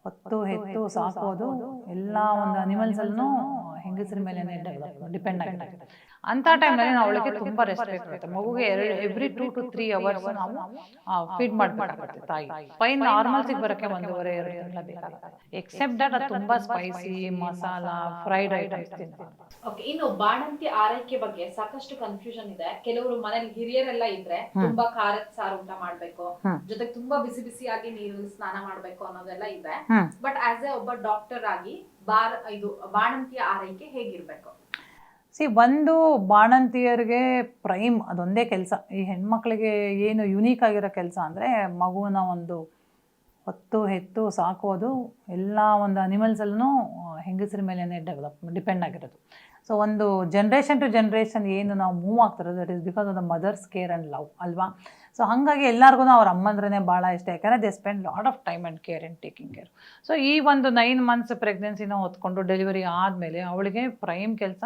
ಹೊತ್ತು ಹೆತ್ತು ಸಾಕೋದು ಎಲ್ಲ ಒಂದು ಅನಿಮಲ್ಸ್ ಅಲ್ಲೂ ಹೆಂಗಸರ ಮೇಲೆ ಡಿಪೆಂಡ್ ಆಗಿರುತ್ತೆ. ಅಂಥ ಟೈಮ್ನಲ್ಲಿ ನಾವು ಅವಳಿಗೆ ತುಂಬ ರೆಸ್ಟ್ ಬೇಕಾಗುತ್ತೆ. ಮಗುಗೆ ಎವ್ರಿ 2 to 3 hours ನಾವು ಫೀಡ್ ಮಾಡಬೇಕಾಗುತ್ತೆ ತಾಯಿ. ಪೈನ್ ನಾರ್ಮಲ್ಸಿಗೆ ಬರೋಕ್ಕೆ 1.5-2 ತಿಂಗಳ ಬೇಕಾಗುತ್ತೆ. ಎಕ್ಸೆಪ್ಟ್ ದಟ್ ಅದು ತುಂಬ ಸ್ಪೈಸಿ ಮಸಾಲ ಫ್ರೈಡ್ ಐಟಮ್ಸ್ ತಿಂತಾರೆ. ಓಕೆ, ಇನ್ನು ಬಾಣಂತಿ ಆರೈಕೆ ಬಗ್ಗೆ ಸಾಕಷ್ಟು ಕನ್ಫ್ಯೂಷನ್ ಇದೆ. ಕೆಲವರು ಮನೇಲಿ ಹಿರಿಯರೆಲ್ಲ ಇದ್ರೆ ತುಂಬಾ ಖಾರದ ಸಾರು ಊಟ ಮಾಡ್ಬೇಕು, ಜೊತೆಗೆ ತುಂಬಾ ಬಿಸಿ ಬಿಸಿಯಾಗಿ ನೀರಲ್ಲಿ ಸ್ನಾನ ಮಾಡ್ಬೇಕು ಅನ್ನೋದೆಲ್ಲ ಇದೆ. ಬಟ್ ಆಸ್ ಎ ಒಬ್ಬ ಡಾಕ್ಟರ್ ಆಗಿ ಇದು ಬಾಣಂತಿಯ ಆರೈಕೆ ಹೇಗಿರ್ಬೇಕು? ಒಂದು ಬಾಣಂತಿಯರಿಗೆ ಪ್ರೈಮ್ ಅದೊಂದೇ ಕೆಲಸ. ಈ ಹೆಣ್ಮಕ್ಳಿಗೆ ಏನು ಯುನೀಕ್ ಆಗಿರೋ ಕೆಲಸ ಅಂದರೆ ಮಗುವನ್ನ ಒಂದು ಹೊತ್ತು ಹೆತ್ತು ಸಾಕೋದು ಎಲ್ಲ ಒಂದು ಅನಿಮಲ್ಸಲ್ಲೂ ಹೆಂಗಸರ ಮೇಲೇ ಡಿಪೆಂಡ್ ಆಗಿರೋದು. ಸೊ ಒಂದು ಜನ್ರೇಷನ್ ಟು ಜನ್ರೇಷನ್ ಏನು ನಾವು ಮೂವ್ ಆಗ್ತಿರೋದು that is because of the mother's care and love ಅಲ್ವಾ. ಸೊ ಹಾಗಾಗಿ ಎಲ್ಲರಿಗೂ ಅವ್ರ ಅಮ್ಮಂದ್ರೇ ಭಾಳ ಇಷ್ಟ, ಯಾಕಂದರೆ they spend lot of time and care and taking care. So ಈ ಒಂದು 9 months ಪ್ರೆಗ್ನೆನ್ಸಿನ ಹೊತ್ಕೊಂಡು ಡೆಲಿವರಿ ಆದಮೇಲೆ ಅವಳಿಗೆ ಪ್ರೈಮ್ ಕೆಲಸ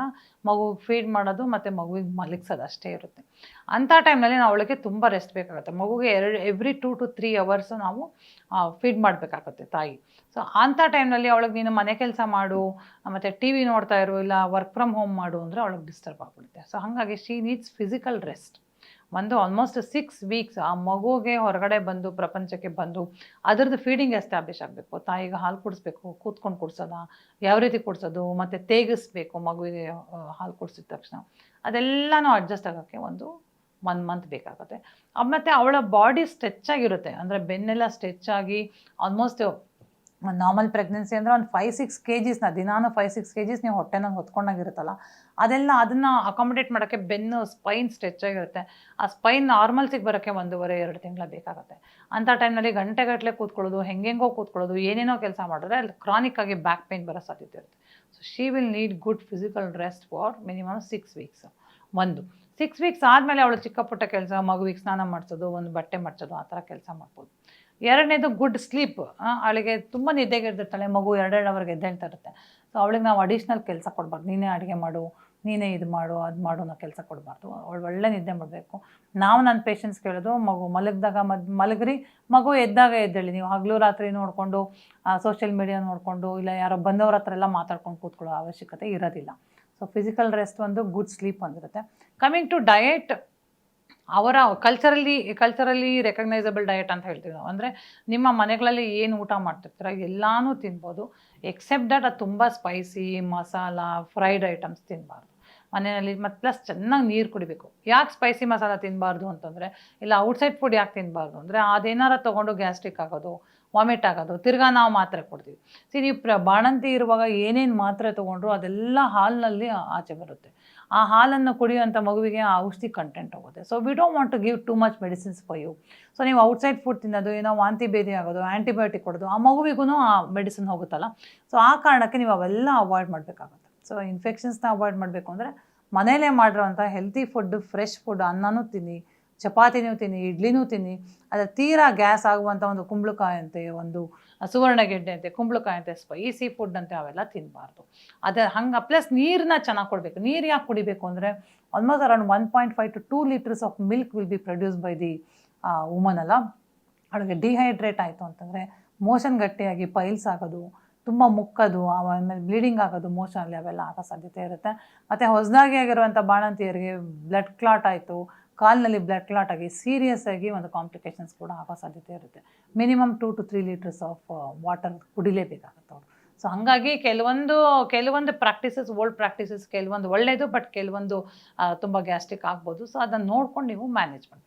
ಮಗು ಫೀಡ್ ಮಾಡೋದು ಮತ್ತು ಮಗುವಿಗೆ ಮಲಗಿಸೋದು ಅಷ್ಟೇ ಇರುತ್ತೆ. ಅಂಥ ಟೈಮ್ನಲ್ಲಿ ನಾವು ಅವಳಿಗೆ ತುಂಬ ರೆಸ್ಟ್ ಬೇಕಾಗುತ್ತೆ. ಮಗುಗೆ ಎವ್ರಿ 2 to 3 hours ನಾವು ಫೀಡ್ ಮಾಡಬೇಕಾಗುತ್ತೆ ತಾಯಿ. ಸೊ ಅಂಥ ಟೈಮ್ನಲ್ಲಿ ಅವಳಿಗೆ ನೀನು ಮನೆ ಕೆಲಸ ಮಾಡು ಮತ್ತು ಟಿ ವಿ ನೋಡ್ತಾ ಇರು ಇಲ್ಲ ವರ್ಕ್ ಫ್ರಮ್ ಹೋಮ್ ಮಾಡು ಅಂದರೆ ಅವಳಿಗೆ ಡಿಸ್ಟರ್ಬ್ ಆಗಿಬಿಡುತ್ತೆ. ಸೊ ಹಾಗಾಗಿ she needs physical rest. Almost 6 weeks ಆ ಮಗುಗೆ ಹೊರಗಡೆ ಬಂದು ಪ್ರಪಂಚಕ್ಕೆ ಬಂದು ಅದರದ್ದು ಫೀಡಿಂಗ್ ಎಸ್ಟಾಬ್ಲಿಷ್ ಆಗಬೇಕು. ತಾಯಿಗೆ ಹಾಲು ಕುಡಿಸ್ಬೇಕು, ಕೂತ್ಕೊಂಡು ಕುಡಿಸೋದ ಯಾವ ರೀತಿ ಕುಡಿಸೋದು ಮತ್ತು ತೇಗಿಸ್ಬೇಕು ಮಗುವಿಗೆ ಹಾಲು ಕುಡಿಸಿದ ತಕ್ಷಣ ಅದೆಲ್ಲನೂ ಅಡ್ಜಸ್ಟ್ ಆಗೋಕ್ಕೆ 1 month ಬೇಕಾಗುತ್ತೆ. ಮತ್ತು ಅವಳ ಬಾಡಿ ಸ್ಟ್ರೆಚ್ ಆಗಿರುತ್ತೆ, ಅಂದರೆ ಬೆನ್ನೆಲ್ಲ ಸ್ಟ್ರೆಚ್ ಆಗಿ ಆಲ್ಮೋಸ್ಟ್ ನಾರ್ಮಲ್ ಪ್ರೆಗ್ನೆನ್ಸಿ ಅಂದರೆ ಒಂದು 5-6 kgs ದಿನಾನು 5-6 kgs ನೀವು ಹೊಟ್ಟೆನ ಹೊತ್ಕೊಂಡಾಗಿರುತ್ತಲ್ಲ ಅದನ್ನು ಅಕಾಮಿಡೇಟ್ ಮಾಡೋಕ್ಕೆ ಬೆನ್ನು ಸ್ಪೈನ್ ಸ್ಟ್ರೆಚ್ ಆಗಿರುತ್ತೆ. ಆ ಸ್ಪೈನ್ ನಾರ್ಮಲ್ಸಿಗೆ ಬರೋಕ್ಕೆ 1.5-2 ತಿಂಗಳ ಬೇಕಾಗುತ್ತೆ. ಅಂಥ ಟೈಮ್ನಲ್ಲಿ ಗಂಟೆಗಟ್ಟಲೆ ಕೂತ್ಕೊಳ್ಳೋದು, ಹೆಂಗೆಂಗೋ ಕೂತ್ಕೊಳ್ಳೋದು, ಏನೇನೋ ಕೆಲಸ ಮಾಡಿದ್ರೆ ಅಲ್ಲಿ ಕ್ರಾನಿಕ್ ಆಗಿ ಬ್ಯಾಕ್ ಪೇನ್ ಬರೋ ಸಾಧ್ಯತೆ ಇರುತ್ತೆ. So she will need good physical rest for minimum 6 weeks. 6 weeks ಆದಮೇಲೆ ಅವಳು ಚಿಕ್ಕ ಪುಟ್ಟ ಕೆಲಸ, ಮಗುವಿಗೆ ಸ್ನಾನ ಮಾಡಿಸೋದು, ಒಂದು ಬಟ್ಟೆ ಮಡ್ಚೋದು, ಆ ಥರ ಕೆಲಸ ಮಾಡ್ಬೋದು. ಎರಡನೇದು ಗುಡ್ ಸ್ಲೀಪ್. ಅವಳಿಗೆ ತುಂಬ ನಿದ್ದೆಗೆಡ್ದಿರ್ತಾಳೆ, ಮಗು 2 hours ಎದ್ದೇಳ್ತಾ ಇರುತ್ತೆ. ಸೊ ಅವಳಿಗೆ ನಾವು ಅಡಿಷ್ನಲ್ ಕೆಲಸ ಕೊಡಬಾರ್ದು. ನೀನೇ ಅಡುಗೆ ಮಾಡು, ನೀನೇ ಇದು ಮಾಡು ಅದು ಮಾಡು ಅನ್ನೋ ಕೆಲಸ ಕೊಡಬಾರ್ದು. ಅವಳು ಒಳ್ಳೆ ನಿದ್ದೆ ಮಾಡಬೇಕು. ನಾವು ನನ್ನ ಪೇಷಂಟ್ಸ್ ಕೇಳೋದು, ಮಗು ಮಲಗಿದಾಗ ಮಲಗ್ರಿ, ಮಗು ಎದ್ದಾಗ ಎದ್ದೇಳಿ. ನೀವು ಹಗಲು ರಾತ್ರಿ ನೋಡಿಕೊಂಡು ಸೋಷಿಯಲ್ ಮೀಡಿಯಾ ನೋಡಿಕೊಂಡು ಇಲ್ಲ ಯಾರೋ ಬಂದವ್ರ ಹತ್ರ ಎಲ್ಲ ಮಾತಾಡ್ಕೊಂಡು ಕೂತ್ಕೊಳ್ಳೋ ಅವಶ್ಯಕತೆ ಇರೋದಿಲ್ಲ. ಸೊ ಫಿಸಿಕಲ್ ರೆಸ್ಟ್ ಒಂದು, ಗುಡ್ ಸ್ಲೀಪ್ ಒಂದಿರುತ್ತೆ. ಕಮಿಂಗ್ ಟು ಡಯಟ್, ಅವರ ಕಲ್ಚರಲಿ ರೆಕಗ್ನೈಸಬಲ್ ಡಯಟ್ ಅಂತ ಹೇಳ್ತೀವಿ ನಾವು. ಅಂದರೆ ನಿಮ್ಮ ಮನೆಗಳಲ್ಲಿ ಏನು ಊಟ ಮಾಡ್ತಿರ್ತೀರ ಎಲ್ಲನೂ ತಿನ್ಬೋದು, ಎಕ್ಸೆಪ್ಟ್ ದಟ್ ಅದು ತುಂಬ ಸ್ಪೈಸಿ ಮಸಾಲ ಫ್ರೈಡ್ ಐಟಮ್ಸ್ ತಿನ್ನಬಾರ್ದು ಮನೆಯಲ್ಲಿ. ಮತ್ತು ಪ್ಲಸ್ ಚೆನ್ನಾಗಿ ನೀರು ಕುಡಿಬೇಕು. ಯಾಕೆ ಸ್ಪೈಸಿ ಮಸಾಲ ತಿನ್ನಬಾರ್ದು ಅಂತಂದರೆ, ಇಲ್ಲ ಔಟ್ಸೈಡ್ ಫುಡ್ ಯಾಕೆ ತಿನ್ನಬಾರ್ದು ಅಂದರೆ ಅದೇನಾರ ತೊಗೊಂಡು ಗ್ಯಾಸ್ಟ್ರಿಕ್ ಆಗೋದು, ವಾಮಿಟ್ ಆಗೋದು, ತಿರ್ಗಾ ನಾವು ಮಾತ್ರೆ ಕೊಡ್ತೀವಿ. ನೀವು ಬಾಣಂತಿ ಇರುವಾಗ ಏನೇನು ಮಾತ್ರೆ ತೊಗೊಂಡ್ರು ಅದೆಲ್ಲ ಹಾಲಿನಲ್ಲಿ ಆಚೆ ಬರುತ್ತೆ. ಆ ಹಾಲನ್ನು ಕುಡಿಯುವಂಥ ಮಗುವಿಗೆ ಆ ಔಷಧಿ ಕಂಟೆಂಟ್ ಹೋಗುತ್ತೆ. So we don't want to give too much medicines for you. So ನೀವು ಔಟ್ಸೈಡ್ ಫುಡ್ ತಿನ್ನೋದು, ಏನೋ ವಾಂತಿ ಭೇದಿ ಆಗೋದು, ಆ್ಯಂಟಿಬಯೋಟಿಕ್ ಕೊಡೋದು, ಆ ಮಗುವಿಗೂ ಆ ಮೆಡಿಸಿನ್ ಹೋಗುತ್ತಲ್ಲ. ಸೊ ಆ ಕಾರಣಕ್ಕೆ ನೀವು ಅವೆಲ್ಲ ಅವಾಯ್ಡ್ ಮಾಡಬೇಕಾಗುತ್ತೆ. ಸೊ ಇನ್ಫೆಕ್ಷನ್ಸ್ನ ಅವಾಯ್ಡ್ ಮಾಡಬೇಕು ಅಂದರೆ ಮನೇಲೇ ಮಾಡಿರೋವಂಥ ಹೆಲ್ತಿ ಫುಡ್, ಫ್ರೆಶ್ ಫುಡ್, ಅನ್ನನೂ ತಿನ್ನಿ, ಚಪಾತಿನೂ ತಿನ್ನಿ, ಇಡ್ಲಿನೂ ತಿನ್ನಿ. ಅದು ತೀರಾ ಗ್ಯಾಸ್ ಆಗುವಂಥ ಒಂದು ಕುಂಬಳಕಾಯಿ ಅಂತೆ, ಒಂದು ಸುವರ್ಣಗೆಡ್ಡೆ ಅಂತೆ, ಕುಂಬಳಕಾಯಿ ಅಂತೆ, ಸ್ಪೈಸಿ ಫುಡ್ ಅಂತೆ ಅವೆಲ್ಲ ತಿನ್ನಬಾರ್ದು. ಹಂಗೆ ಪ್ಲಸ್ ನೀರನ್ನ ಚೆನ್ನಾಗಿ ಕೊಡಬೇಕು. ನೀರು ಯಾಕೆ ಕುಡಿಬೇಕು ಅಂದರೆ almost around 1.5 to 2 liters of milk will be produce by the woman ಅಲ್ಲ. ಅವಳಿಗೆ ಡಿಹೈಡ್ರೇಟ್ ಆಯಿತು ಅಂತಂದರೆ ಮೋಷನ್ ಗಟ್ಟಿಯಾಗಿ ಪೈಲ್ಸ್ ಆಗೋದು, ತುಂಬ ಮುಕ್ಕೋದು, ಆಮೇಲೆ ಬ್ಲೀಡಿಂಗ್ ಆಗೋದು ಮೋಷನಲ್ಲಿ ಅವೆಲ್ಲ ಆಗೋ ಸಾಧ್ಯತೆ ಇರುತ್ತೆ. ಮತ್ತು ಹೊಸದಾಗಿ ಆಗಿರುವಂಥ ಬಾಣಂತಿಯರಿಗೆ ಬ್ಲಡ್ ಕ್ಲಾಟ್ ಆಯಿತು, ಕಾಲಿನಲ್ಲಿ ಬ್ಲಡ್ ಕ್ಲಾಟ್ ಆಗಿ ಸೀರಿಯಸ್ ಆಗಿ ಒಂದು ಕಾಂಪ್ಲಿಕೇಶನ್ಸ್ ಕೂಡ ಆಗೋ ಸಾಧ್ಯತೆ ಇರುತ್ತೆ. Minimum 2 to 3 liters of water ಕುಡಿಲೇಬೇಕಾಗುತ್ತೆ ಅವರು. ಸೊ ಹಾಗಾಗಿ ಕೆಲವೊಂದು ಪ್ರಾಕ್ಟೀಸಸ್, ಓಲ್ಡ್ ಪ್ರಾಕ್ಟೀಸಸ್ ಕೆಲವೊಂದು ಒಳ್ಳೆಯದು, ಬಟ್ ಕೆಲವೊಂದು ತುಂಬ ಗ್ಯಾಸ್ಟ್ರಿಕ್ ಆಗ್ಬೋದು. ಸೊ ಅದನ್ನು ನೋಡ್ಕೊಂಡು ನೀವು ಮ್ಯಾನೇಜ್ ಮಾಡಿ.